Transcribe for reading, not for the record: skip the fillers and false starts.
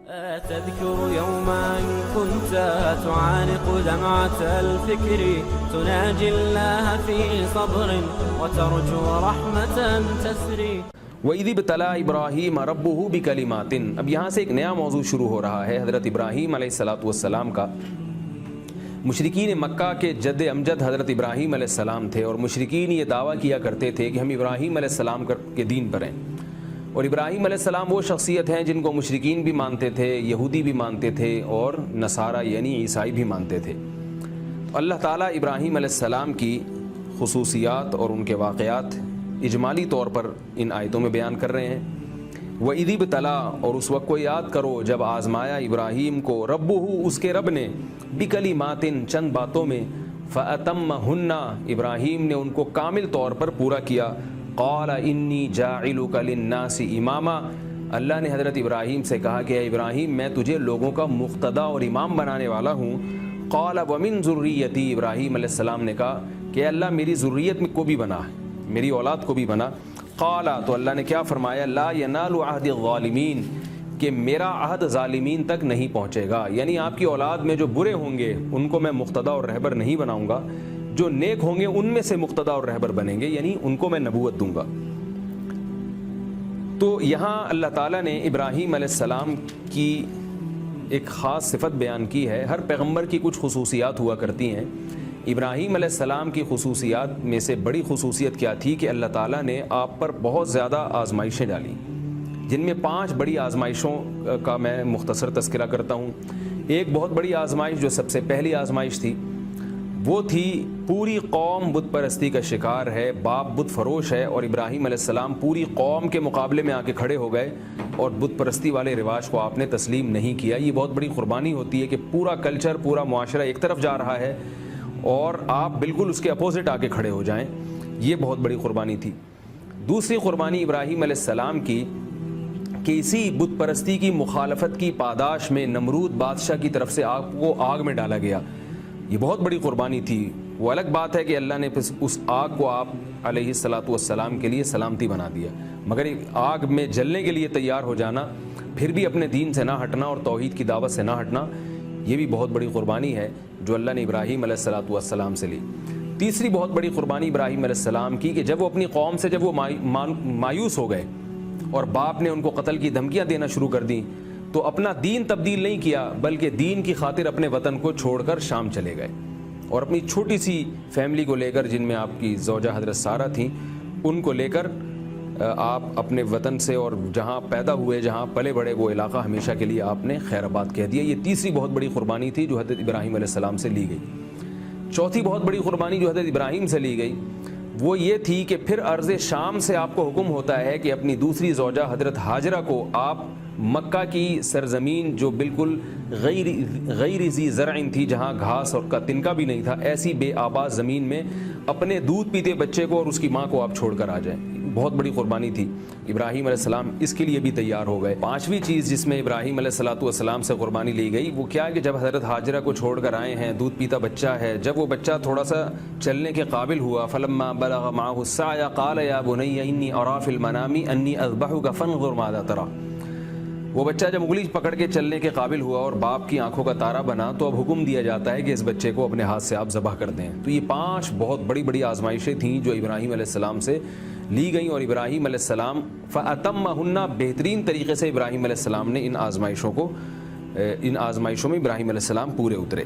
تذكر يوما كنت تعانق دمعة الفكر تناجي الله في صبر وترجو رحمة تسري وَإِذِ ابْتَلَىٰ إِبْرَاهِيمَ رَبُّهُ بِكَلِمَاتٍ۔ اب یہاں سے ایک نیا موضوع شروع ہو رہا ہے حضرت ابراہیم علیہ السلام کا۔ مشرکین مکہ کے جد امجد حضرت ابراہیم علیہ السلام تھے، اور مشرکین یہ دعویٰ کیا کرتے تھے کہ ہم ابراہیم علیہ السلام کے دین پر ہیں، اور ابراہیم علیہ السلام وہ شخصیت ہیں جن کو مشرکین بھی مانتے تھے، یہودی بھی مانتے تھے، اور نصارہ یعنی عیسائی بھی مانتے تھے۔ تو اللہ تعالیٰ ابراہیم علیہ السلام کی خصوصیات اور ان کے واقعات اجمالی طور پر ان آیتوں میں بیان کر رہے ہیں۔ وَإِذِ ابْتَلَىٰ، اور اس وقت کو یاد کرو جب آزمایا ابراہیم کو ربہ، اس کے رب نے، بِكَلِمَاتٍ، چند باتوں میں، فَأَتَمَّهُنَّ، ابراہیم نے ان کو کامل طور پر پورا کیا۔ قَالَ إِنِّي جَاعِلُكَ لِلنَّاسِ إِمَامًا، اللہ نے حضرت ابراہیم سے کہا کہ اے ابراہیم میں تجھے لوگوں کا مقتدی اور امام بنانے والا ہوں۔ قَالَ وَمِن ذُرِّيَّتِي، ابراہیم علیہ السلام نے کہا کہ اللہ میری ذریت کو بھی بنا، میری اولاد کو بھی بنا۔ قال، تو اللہ نے کیا فرمایا، لا ینال عہد الظالمین، کہ میرا عہد ظالمین تک نہیں پہنچے گا، یعنی آپ کی اولاد میں جو برے ہوں گے ان کو میں مقتدی اور رہبر نہیں بناؤں گا، جو نیک ہوں گے ان میں سے مقتدی اور رہبر بنیں گے، یعنی ان کو میں نبوت دوں گا۔ تو یہاں اللہ تعالیٰ نے ابراہیم علیہ السلام کی ایک خاص صفت بیان کی ہے۔ ہر پیغمبر کی کچھ خصوصیات ہوا کرتی ہیں۔ ابراہیم علیہ السلام کی خصوصیات میں سے بڑی خصوصیت کیا تھی کہ اللہ تعالیٰ نے آپ پر بہت زیادہ آزمائشیں ڈالیں، جن میں 5 بڑی آزمائشوں کا میں مختصر تذکرہ کرتا ہوں۔ ایک بہت بڑی آزمائش جو سب سے پہلی آزمائش تھی وہ تھی پوری قوم بت پرستی کا شکار ہے، باپ بت فروش ہے، اور ابراہیم علیہ السلام پوری قوم کے مقابلے میں آ کے کھڑے ہو گئے اور بت پرستی والے رواج کو آپ نے تسلیم نہیں کیا۔ یہ بہت بڑی قربانی ہوتی ہے کہ پورا کلچر، پورا معاشرہ ایک طرف جا رہا ہے اور آپ بالکل اس کے اپوزٹ آ کے کھڑے ہو جائیں، یہ بہت بڑی قربانی تھی۔ دوسری قربانی ابراہیم علیہ السلام کی کہ اسی بت پرستی کی مخالفت کی پاداش میں نمرود بادشاہ کی طرف سے آپ کو آگ میں ڈالا گیا، یہ بہت بڑی قربانی تھی۔ وہ الگ بات ہے کہ اللہ نے اس آگ کو آپ علیہ السلام کے لیے سلامتی بنا دیا، مگر آگ میں جلنے کے لیے تیار ہو جانا، پھر بھی اپنے دین سے نہ ہٹنا اور توحید کی دعوت سے نہ ہٹنا، یہ بھی بہت بڑی قربانی ہے جو اللہ نے ابراہیم علیہ السلام سے لی۔ تیسری بہت بڑی قربانی ابراہیم علیہ السلام کی کہ جب وہ اپنی قوم سے جب وہ مایوس ہو گئے اور باپ نے ان کو قتل کی دھمکیاں دینا شروع کر دیں، تو اپنا دین تبدیل نہیں کیا بلکہ دین کی خاطر اپنے وطن کو چھوڑ کر شام چلے گئے، اور اپنی چھوٹی سی فیملی کو لے کر، جن میں آپ کی زوجہ حضرت سارہ تھیں، ان کو لے کر آپ اپنے وطن سے اور جہاں پیدا ہوئے، جہاں پلے بڑھے، وہ علاقہ ہمیشہ کے لیے آپ نے خیر آباد کہہ دیا۔ یہ تیسری بہت بڑی قربانی تھی جو حضرت ابراہیم علیہ السلام سے لی گئی۔ چوتھی بہت بڑی قربانی جو حضرت ابراہیم سے لی گئی وہ یہ تھی کہ پھر ارض شام سے آپ کو حکم ہوتا ہے کہ اپنی دوسری زوجہ حضرت ہاجرہ کو آپ مکہ کی سرزمین جو بالکل غیر ذی زرع تھی، جہاں گھاس اور کا تنکا بھی نہیں تھا، ایسی بے آباد زمین میں اپنے دودھ پیتے بچے کو اور اس کی ماں کو آپ چھوڑ کر آ جائیں۔ بہت بڑی قربانی تھی۔ ابراہیم علیہ السلام اس کے لیے بھی تیار ہو گئے۔ پانچویں چیز جس میں ابراہیم علیہ السلام سے قربانی لی گئی وہ کیا ہے کہ جب حضرت ہاجرہ کو چھوڑ کر آئے ہیں، دودھ پیتا بچہ ہے، جب وہ بچہ تھوڑا سا چلنے کے قابل ہوا، فلما بلغ معه السعي قال يا بني اني ارى في المنام اني اذبحك فانظر ماذا ترى، وہ بچہ جب انگلی پکڑ کے چلنے کے قابل ہوا اور باپ کی آنکھوں کا تارا بنا، تو اب حکم دیا جاتا ہے کہ اس بچے کو اپنے ہاتھ سے آپ ذبح کر دیں۔ تو یہ 5 بہت بڑی بڑی آزمائشیں تھیں جو ابراہیم علیہ السلام سے لی گئیں، اور ابراہیم علیہ السلام فَأَتَمَّهُنَّ، بہترین طریقے سے ابراہیم علیہ السلام نے ان آزمائشوں میں ابراہیم علیہ السلام پورے اترے۔